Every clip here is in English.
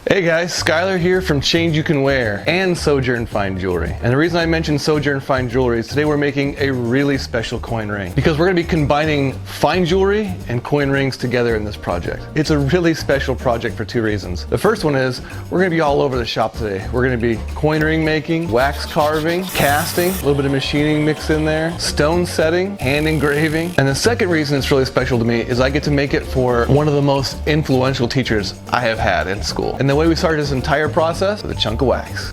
Hey guys, Skylar here from Changeyoucanwear and Sojourn Fine Jewelry. And the reason I mentioned Sojourn Fine Jewelry is today we're making a really special coin ring because we're going to be combining fine jewelry and coin rings together in this project. It's a really special project for two reasons. The first one is we're going to be all over the shop today. We're going to be coin ring making, wax carving, casting, a little bit of machining mixed in there, stone setting, hand engraving. And the second reason it's really special to me is I get to make it for one of the most influential teachers I have had in school. And the way we started this entire process with a chunk of wax.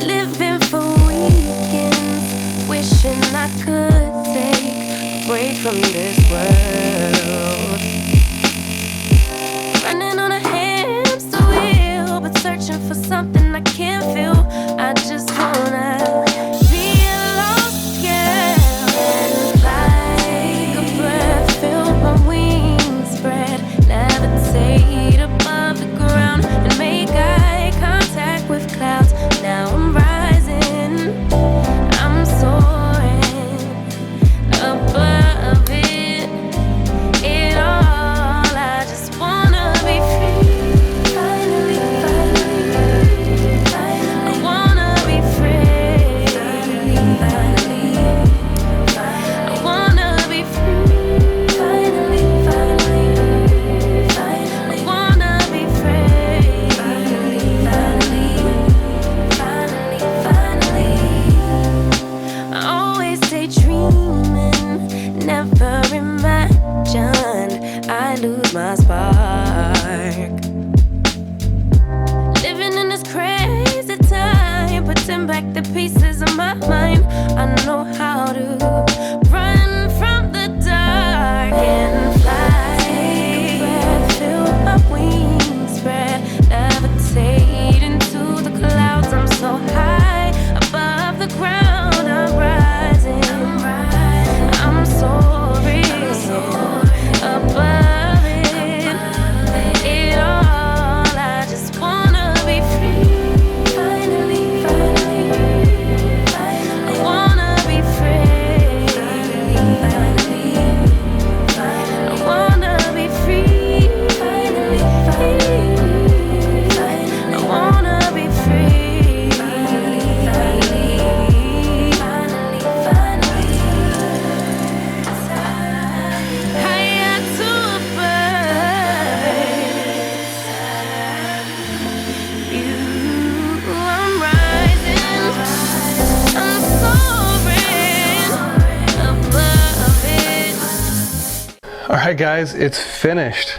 Living for weekends, wishing I could take a break from this world. Running on a hamster wheel, but searching for something I can't feel. I just wanna be a lost girl and fly. Take a breath, feel my wings spread, levitate above the ground and make eye contact with clouds. Now I'm rising, I'm soaring above it all. I just wanna be free. Finally, finally, I wanna be free. Finally, I wanna be free. Finally, finally, I wanna be free. Finally, I always daydreaming, never imagined I lose my spark. Living in this crazy time, putting back the pieces of my mind. I know how to run from the dark and fly. Take a breath, feel my wings spread, levitate into the clouds. I'm so high above the ground. I'm rising, I'm soaring above it all. I just wanna be free. Finally, finally, I wanna be free. Finally, I wanna be free. Finally, I wanna be free. Finally, higher to above you. I'm rising, I'm soaring above it. All right, guys, it's finished.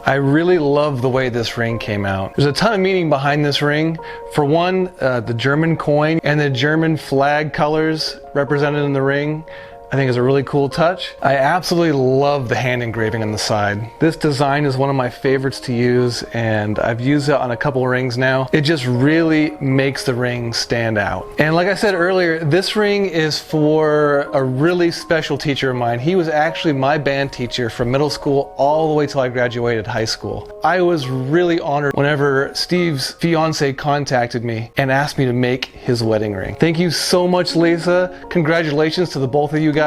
I really love the way this ring came out. There's a ton of meaning behind this ring. For one, the German coin and the German flag colors represented in the ring, I think is a really cool touch. I absolutely love the hand engraving on the side. This design is one of my favorites to use, and I've used it on a couple rings now. It just really makes the ring stand out. And like I said earlier, this ring is for a really special teacher of mine. He was actually my band teacher from middle school all the way till I graduated high school. I was really honored whenever Steve's fiance contacted me and asked me to make his wedding ring. Thank you so much, Lisa. Congratulations to the both of you guys.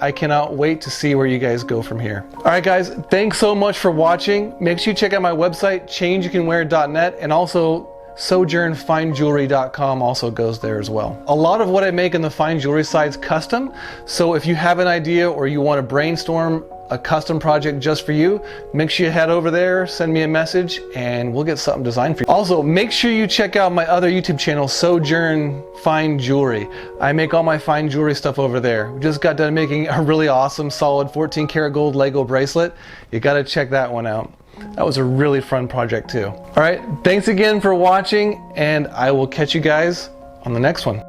I cannot wait to see where you guys go from here. All right, guys, thanks so much for watching. Make sure you check out my website, changeyoucanwear.net, and also sojournfinejewelry.com also goes there as well. A lot of what I make in the fine jewelry side is custom, so if you have an idea or you want to brainstorm a custom project just for you, make sure you head over there, send me a message, and we'll get something designed for you. Also, make sure you check out my other YouTube channel, Sojourn Fine Jewelry. I make all my fine jewelry stuff over there. We just got done making a really awesome, solid 14 karat gold Lego bracelet. You gotta check that one out. That was a really fun project too. All right, thanks again for watching, and I will catch you guys on the next one.